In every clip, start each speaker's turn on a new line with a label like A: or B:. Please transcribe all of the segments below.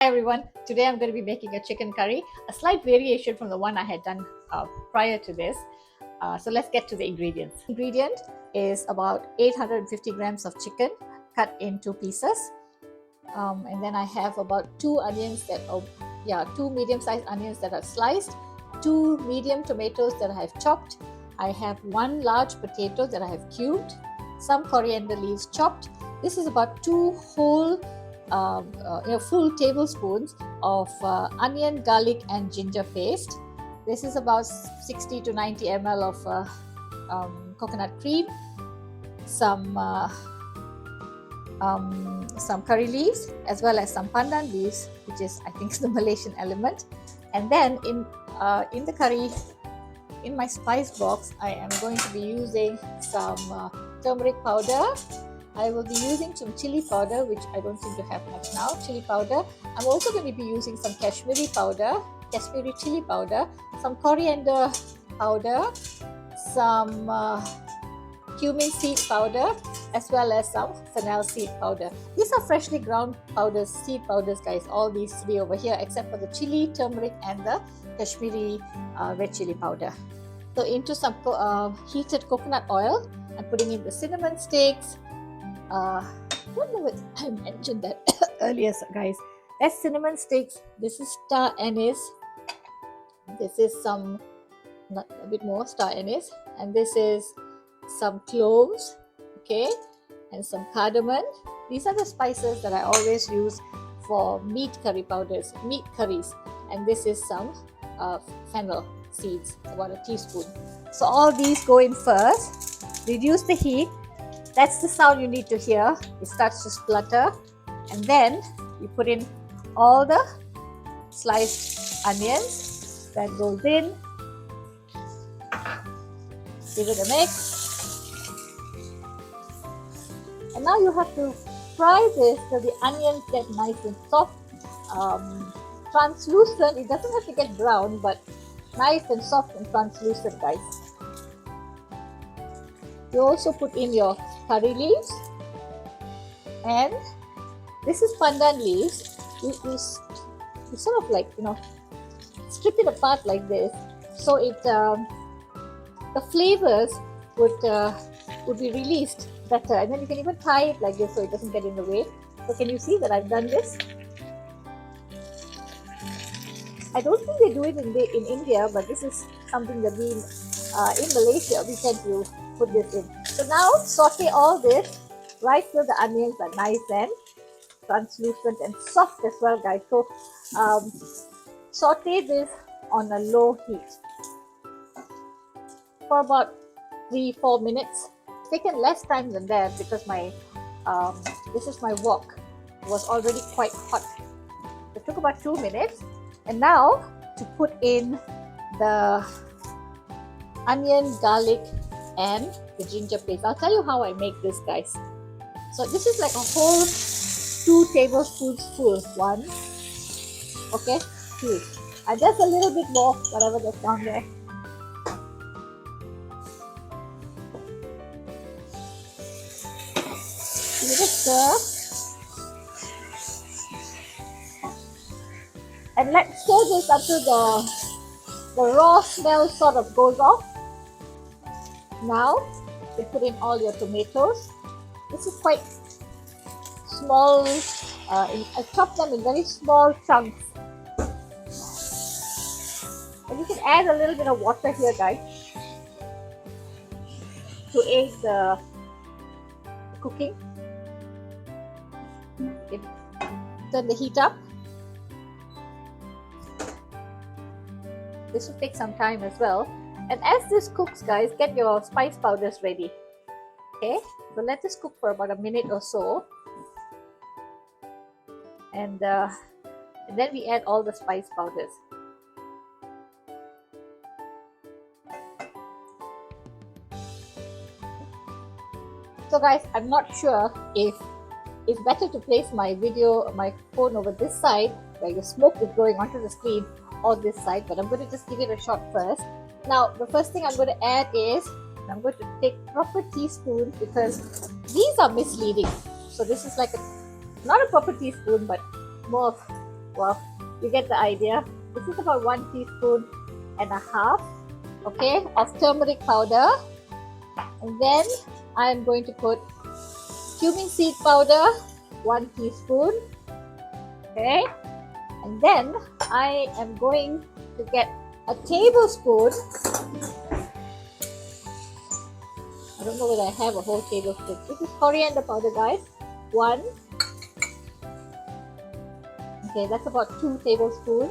A: Hi everyone, today I'm going to be making a chicken curry, a slight variation from the one I had done prior to this. So let's get to the ingredients. Ingredient is about 850 grams of chicken cut into pieces. And then I have about two medium-sized onions that are sliced, two medium tomatoes that I have chopped. I have one large potato that I have cubed, some coriander leaves chopped. This is about two whole full tablespoons of onion, garlic and ginger paste. This is about 60 to 90 ml of coconut cream, some curry leaves, as well as some pandan leaves, which is, I think, the Malaysian element. And then in the curry, in my spice box, I am going to be using some turmeric powder. I will be using some chili powder, which I don't seem to have much now, chili powder. I'm also going to be using some Kashmiri chili powder, some coriander powder, some cumin seed powder, as well as some fennel seed powder. These are freshly ground powders, seed powders, guys, all these three over here, except for the chili, turmeric and the Kashmiri red chili powder. So into some heated coconut oil, I'm putting in the cinnamon sticks. I don't know if I mentioned that earlier, guys. That's cinnamon sticks. This is star anise. This is a bit more star anise, and this is some cloves, okay, and some cardamom. These are the spices that I always use for meat curries, and this is some fennel seeds, about a teaspoon. So all these go in first. Reduce the heat. That's the sound you need to hear. It starts to splutter, and then you put in all the sliced onions. That goes in. Give it a mix, and now you have to fry this till the onions get nice and soft, translucent. It doesn't have to get brown, but nice and soft and translucent, guys. You also put in your curry leaves, and this is pandan leaves. You sort of strip it apart like this, so the flavors would be released better, and then you can even tie it like this so it doesn't get in the way. So can you see that I've done this? I don't think they do it in India, but this is something that we in Malaysia we tend to put this in. So now saute all this right till the onions are nice and translucent and soft as well, guys. So saute this on a low heat for about 3-4 minutes. It's taken less time than that because this is my wok. It was already quite hot. It took about 2 minutes. And now to put in the onion, garlic and the ginger paste. I'll tell you how I make this, guys. So this is like a whole 2 tablespoons full. 1, okay, 2, and just a little bit more, whatever that's down there. Give it a stir, and let's stir this until the raw smell sort of goes off. Now you put in all your tomatoes. This is quite small. I chop them in very small chunks, and you can add a little bit of water here, guys, to aid the cooking. Okay. Turn the heat up. This will take some time as well. And as this cooks, guys, get your spice powders ready. Okay, so let this cook for about a minute or so. And then we add all the spice powders. So guys, I'm not sure if it's better to place my phone over this side where the smoke is going onto the screen, or this side, but I'm going to just give it a shot first. Now the first thing I'm going to add is I'm going to take proper teaspoons, because these are misleading. So this is like not a proper teaspoon, but more of Well, you get the idea. This is about 1.5 teaspoons, okay, of turmeric powder. And then I'm going to put cumin seed powder, 1 teaspoon. Okay. And then I am going to get a tablespoon. I don't know whether I have a whole tablespoon. This is coriander powder, guys. 1. Okay, that's about 2 tablespoons.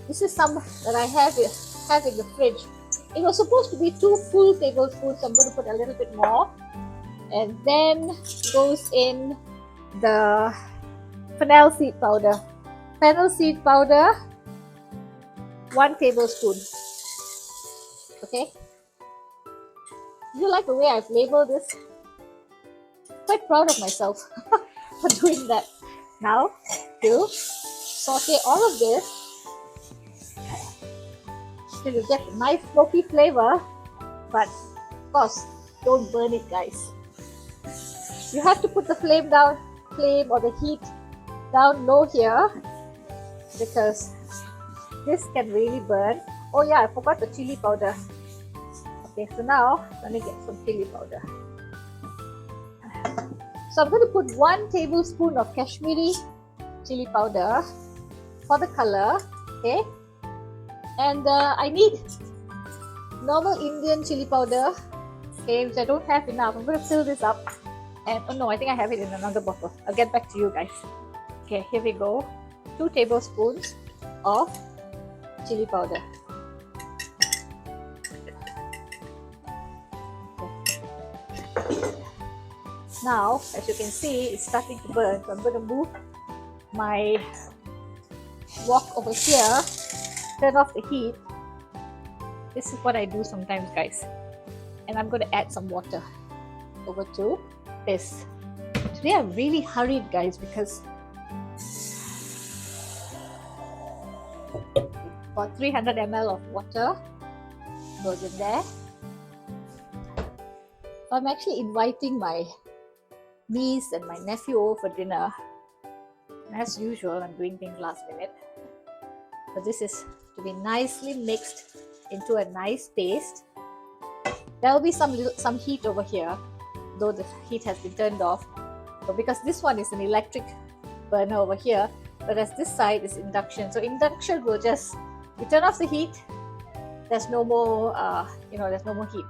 A: This is some that I have in the fridge. It was supposed to be 2 full tablespoons, so I'm going to put a little bit more. And then goes in the fennel seed powder. Fennel seed powder, 1 tablespoon. Okay. Do you like the way I've labeled this? Quite proud of myself for doing that. Now, to saute all of this till you get a nice smoky flavor, but of course, don't burn it, guys. You have to put the flame or the heat down low here, because this can really burn. Oh yeah, I forgot the chili powder. Okay, so now let me get some chili powder. So I'm going to put 1 tablespoon of Kashmiri chili powder for the color. Okay, and I need normal Indian chili powder. Okay, which I don't have enough. I'm going to fill this up. And oh no, I think I have it in another bottle. I'll get back to you guys. Okay, here we go. 2 tablespoons of chili powder. Okay. Now, as you can see, it's starting to burn. So I'm going to move my wok over here, turn off the heat. This is what I do sometimes, guys. And I'm going to add some water over to this. Today I'm really hurried, guys, because about 300 ml of water goes in there. I'm actually inviting my niece and my nephew over for dinner. And as usual, I'm doing things last minute. But this is to be nicely mixed into a nice paste. There will be some heat over here, though the heat has been turned off. So because this one is an electric burner over here, whereas this side is induction. So induction will just, you turn off the heat, there's no more, there's no more heat.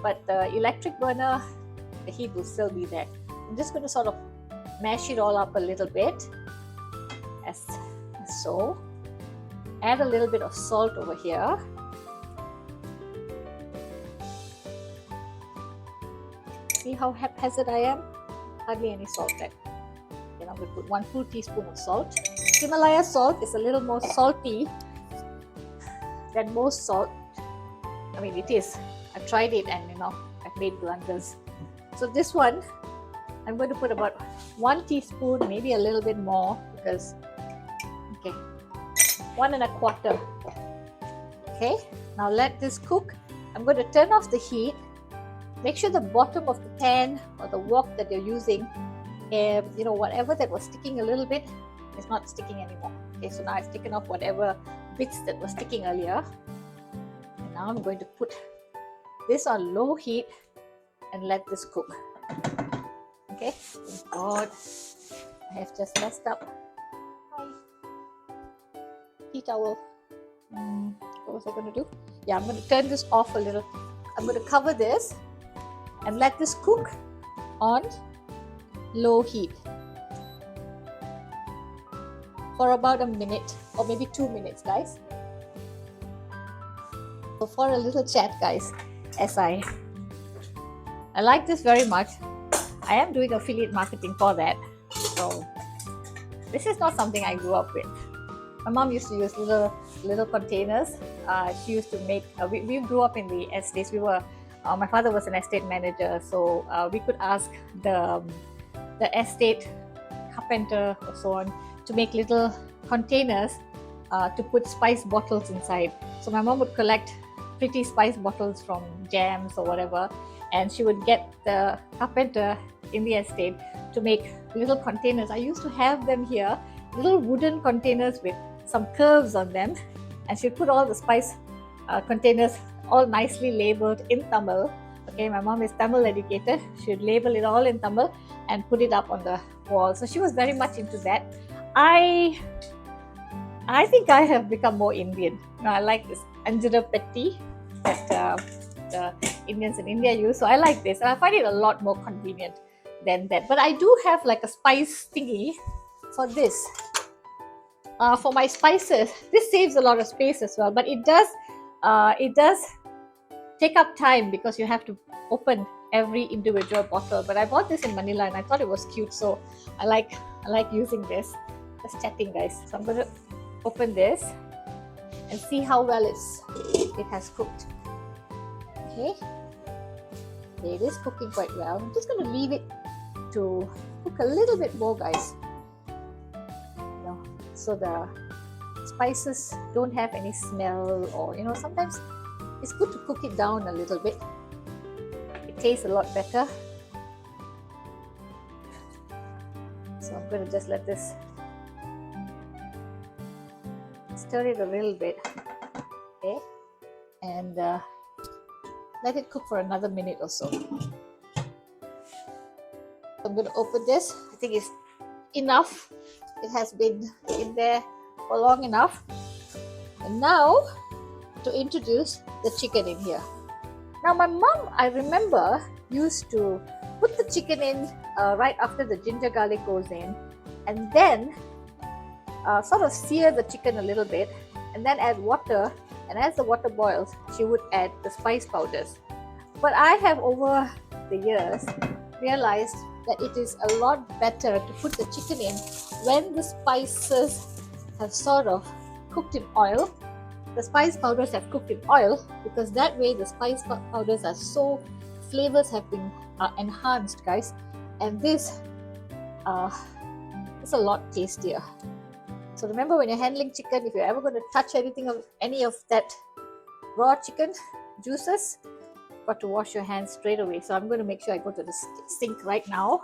A: But the electric burner, the heat will still be there. I'm just going to sort of mash it all up a little bit, as so. Add a little bit of salt over here. See how haphazard I am? Hardly any salt there. Then I'm going to put 1 full teaspoon of salt. Himalaya salt is a little more salty than most salt. I mean, it is. I've tried it and I've made blunders. So this one, I'm going to put about 1 teaspoon, maybe a little bit more, because, okay, 1 1/4. Okay, now let this cook. I'm going to turn off the heat. Make sure the bottom of the pan or the wok that you're using, whatever that was sticking a little bit is not sticking anymore. Okay, so now I've taken off whatever bits that were sticking earlier. And now I'm going to put this on low heat and let this cook. Okay, oh God, I have just messed up. Hi. Tea towel. What was I going to do? Yeah, I'm going to turn this off a little. I'm going to cover this and let this cook on low heat for about a minute or maybe 2 minutes, guys. So for a little chat, guys, as I like this very much. I am doing affiliate marketing for that. So this is not something I grew up with. My mom used to use little containers. She used to make, we grew up in the estates. My father was an estate manager, so we could ask the estate carpenter or so on to make little containers to put spice bottles inside. So my mom would collect pretty spice bottles from jams or whatever, and she would get the carpenter in the estate to make little containers. I used to have them here, little wooden containers with some curves on them, and she'd put all the spice containers all nicely labeled in Tamil. Okay, my mom is Tamil educated. She'd label it all in Tamil and put it up on the wall. So she was very much into that. I think I have become more Indian. I like this anjira petti that the Indians in India use. So I like this, and I find it a lot more convenient than that. But I do have like a spice thingy for this. For my spices, this saves a lot of space as well. But it does take up time because you have to open every individual bottle. But I bought this in Manila and I thought it was cute, so I like using this. Just chatting, guys. So I'm going to open this and see how well it has cooked. Okay, it is cooking quite well. I'm just going to leave it to cook a little bit more, guys. So the spices don't have any smell, or sometimes it's good to cook it down a little bit. It tastes a lot better. So I'm going to just let this stir it a little bit, okay, and let it cook for another minute or so. I'm going to open this. I think it's enough. It has been in there for long enough. And now to introduce the chicken in here. Now my mom, I remember, used to put the chicken in right after the ginger garlic goes in, and then sort of sear the chicken a little bit, and then add water, and as the water boils she would add the spice powders. But I have over the years realized that it is a lot better to put the chicken in when the spices have sort of cooked in oil. The spice powders have cooked in oil, because that way the spice powders are so, flavors have been enhanced, guys, and this is a lot tastier. So remember, when you're handling chicken, if you're ever going to touch any of that raw chicken juices, you've got to wash your hands straight away. So I'm going to make sure I go to the sink right now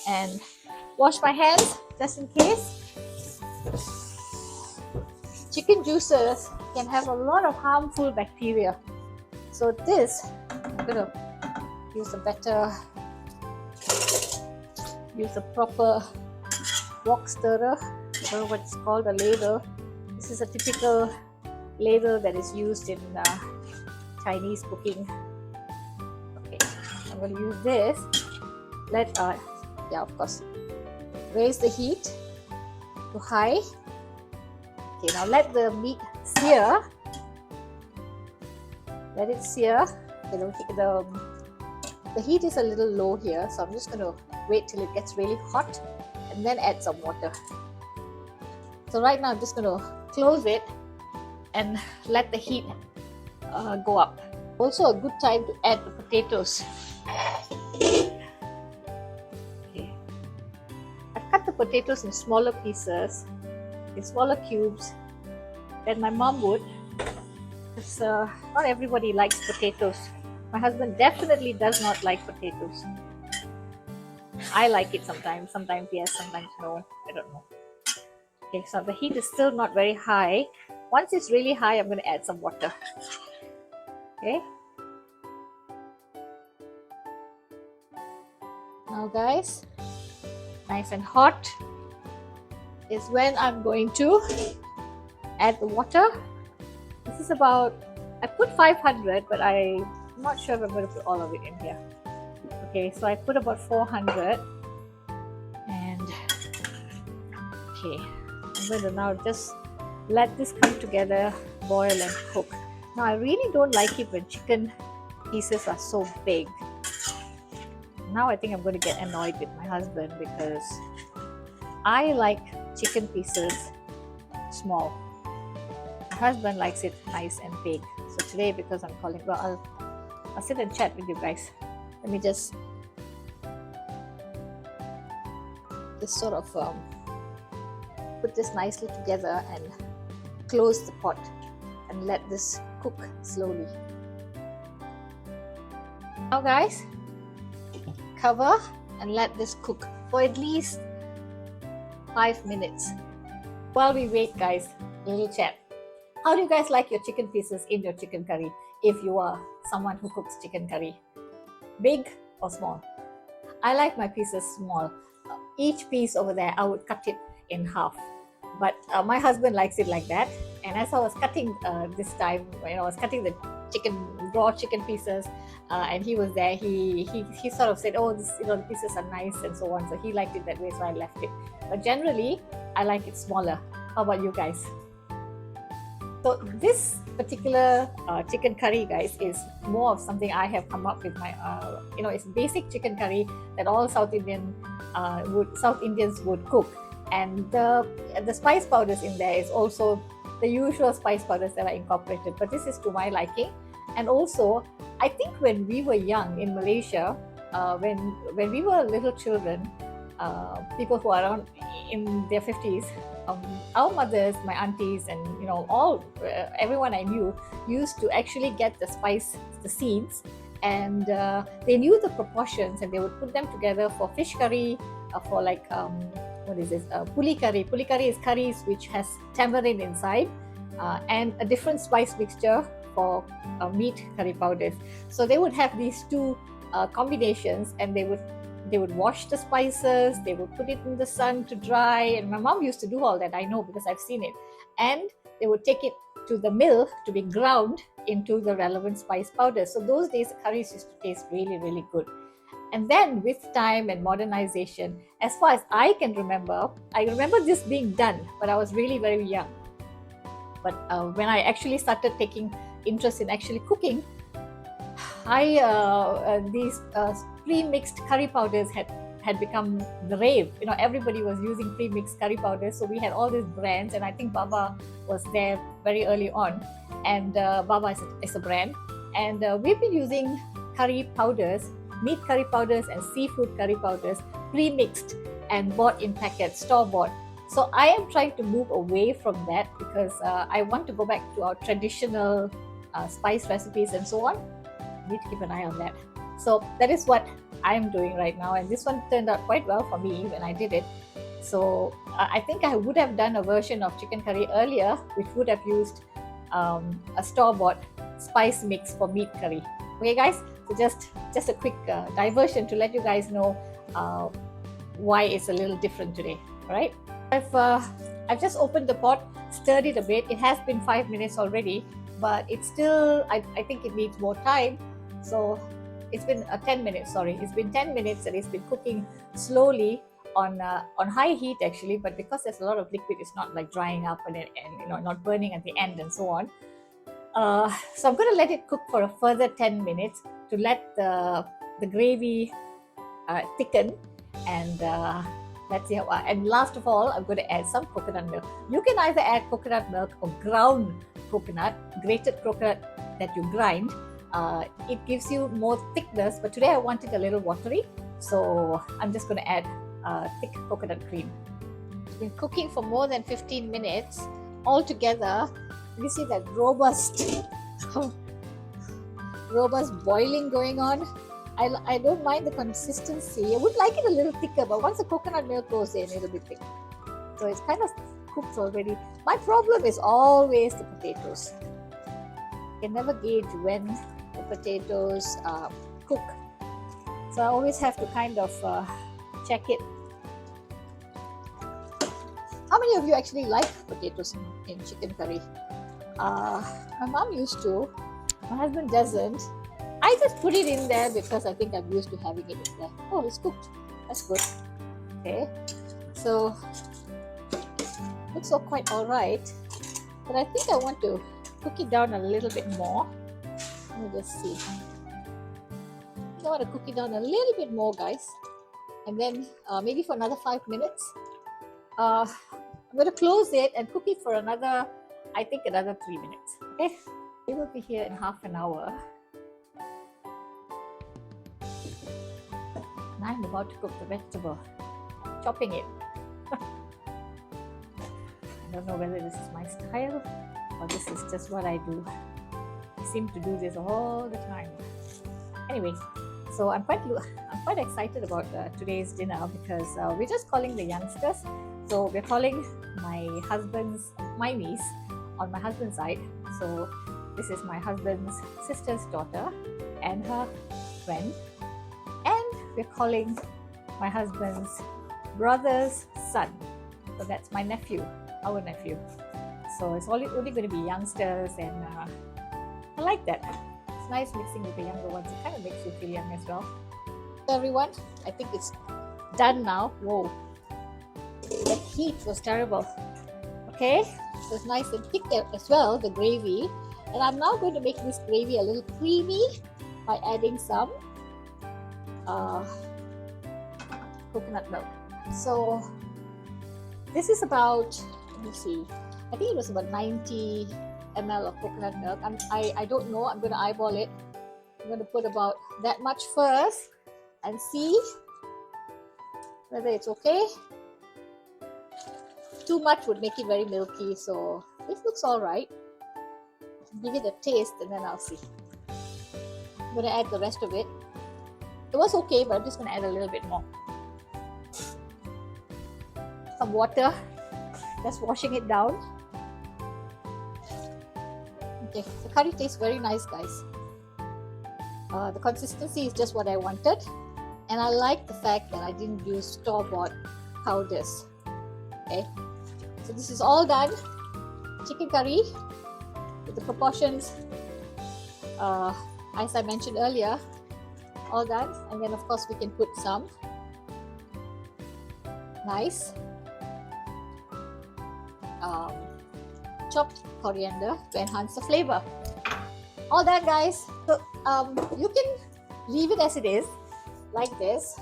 A: and wash my hands just in case. Chicken juices can have a lot of harmful bacteria. So this, I'm going to use a proper wok stirrer. I don't know what it's called, a ladle. This is a typical ladle that is used in Chinese cooking. Okay, I'm going to use this. Of course, raise the heat to high. Okay, now let the meat sear. Let it sear. The heat is a little low here, so I'm just going to wait till it gets really hot and then add some water. So right now I'm just going to close it and let the heat go up. Also a good time to add the potatoes. Okay. I've cut the potatoes in smaller pieces, in smaller cubes than my mom would, because not everybody likes potatoes. My husband definitely does not like potatoes. I like it sometimes yes, sometimes no, I don't know. Okay, so the heat is still not very high. Once it's really high, I'm going to add some water. Okay. Now guys, nice and hot is when I'm going to add the water. This is about, I put 500, but I'm not sure if I'm going to put all of it in here. Okay, so I put about 400, and okay, I'm going to now just let this come together, boil and cook. Now I really don't like it when chicken pieces are so big. Now I think I'm going to get annoyed with my husband, because I like chicken pieces small. My husband likes it nice and big. So today, because I'm calling, well, I'll sit and chat with you guys. Let me just sort of put this nicely together and close the pot and let this cook slowly. Now guys, cover and let this cook for at least 5 minutes. While we wait, guys, a little chat. How do you guys like your chicken pieces in your chicken curry if you are someone who cooks chicken curry? Big or small? I like my pieces small. Each piece over there, I would cut it in half. But my husband likes it like that. And as I was cutting this time, when I was cutting the raw chicken pieces, and he was there, he sort of said, "Oh, this, the pieces are nice," and so on. So he liked it that way, so I left it. But generally, I like it smaller. How about you guys? So this particular chicken curry, guys, is more of something I have come up with my, it's basic chicken curry that all South Indians would cook. And the spice powders in there is also the usual spice powders that are incorporated, but this is to my liking. And also, I think when we were young in Malaysia, when we were little children, people who are around in their 50s, our mothers, my aunties, and everyone I knew used to actually get the seeds, and they knew the proportions, and they would put them together for fish curry, for like what is this? Puli curry. Puli curry is curries which has tamarind inside, and a different spice mixture for meat curry powders. So they would have these two combinations, and they would wash the spices, they would put it in the sun to dry, and my mom used to do all that, I know, because I've seen it. And they would take it to the mill to be ground into the relevant spice powder. So those days the curries used to taste really, really good. And then with time and modernization, as far as I can remember, I remember this being done, but I was really very young. But when I actually started taking interest in actually cooking, these pre-mixed curry powders had become the rave. Everybody was using pre-mixed curry powders, so we had all these brands, and I think Baba was there very early on. And Baba is a brand, and we've been using curry powders, meat curry powders and seafood curry powders, pre-mixed and bought in packets, store-bought. So I am trying to move away from that because I want to go back to our traditional spice recipes and so on. I need to keep an eye on that. So that is what I'm doing right now, and this one turned out quite well for me when I did it. So I think I would have done a version of chicken curry earlier, which would have used a store-bought spice mix for meat curry. Okay, guys. So just a quick diversion to let you guys know why it's a little different today. All right. I've just opened the pot, stirred it a bit. It has been 5 minutes already, but it's still, I think it needs more time. So it's been 10 minutes, sorry. It's been 10 minutes and it's been cooking slowly on high heat actually, but because there's a lot of liquid, it's not like drying up and not burning at the end and so on. So I'm going to let it cook for a further 10 minutes to let the gravy thicken, and let's see how. And last of all, I'm going to add some coconut milk. You can either add coconut milk or ground coconut, grated coconut that you grind. It gives you more thickness, but today I want it a little watery, so I'm just going to add thick coconut cream. It's been cooking for more than 15 minutes altogether. You see that robust boiling going on. I don't mind the consistency. I would like it a little thicker, but once the coconut milk goes in, it'll be thick. So it's kind of cooked already. My problem is always the potatoes. I can never gauge when the potatoes cook. So I always have to kind of check it. How many of you actually like potatoes in chicken curry? My mom used to. My husband doesn't. I just put it in there because I think I'm used to having it in there. Oh, it's cooked. That's good. Okay. So, looks all quite alright. But I think I want to cook it down a little bit more. Let me just see. I want to cook it down a little bit more, guys. And then maybe for another 5 minutes. I'm going to close it and cook it for another 3 minutes. Okay? We will be here in half an hour. And I'm about to cook the vegetable, chopping it. I don't know whether this is my style or this is just what I do. I seem to do this all the time. Anyway, So I'm quite excited about today's dinner because we're just calling the youngsters. So we're calling my niece on my husband's side. So this is my husband's sister's daughter and her friend, and we're calling my husband's brother's son. So that's my nephew, our nephew. So it's only going to be youngsters, and I like that. It's nice mixing with the younger ones. It kind of makes you feel young as well. So everyone, I think it's done now. Whoa, the heat was terrible. Okay, so it's nice and thick as well, the gravy. And I'm now going to make this gravy a little creamy by adding some coconut milk. So this is about, let me see, I think it was about 90 ml of coconut milk. I don't know, I'm going to eyeball it. I'm going to put about that much first and see whether it's okay. Too much would make it very milky, so this looks all right. Give it a taste and then I'll see. I'm going to add the rest of it. It was okay, but I'm just going to add a little bit more. Some water, just washing it down. Okay, the curry tastes very nice, guys. The consistency is just what I wanted, and I like the fact that I didn't use store-bought powders. Okay, so this is all done. Chicken curry with the proportions as I mentioned earlier, all done. And then of course we can put some nice chopped coriander to enhance the flavor. All done, guys. So you can leave it as it is, like this.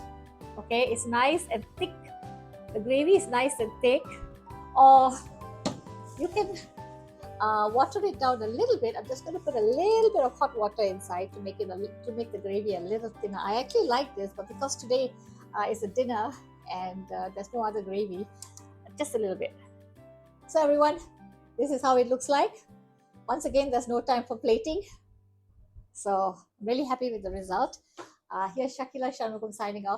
A: Okay, it's nice and thick. The gravy is nice and thick, or you can water it down a little bit. I'm just going to put a little bit of hot water inside to make the gravy a little thinner. I actually like this, but because today is a dinner and there's no other gravy, just a little bit. So everyone, this is how it looks like. Once again, there's no time for plating. So I'm really happy with the result. Here's Shakila Shanmugam signing off.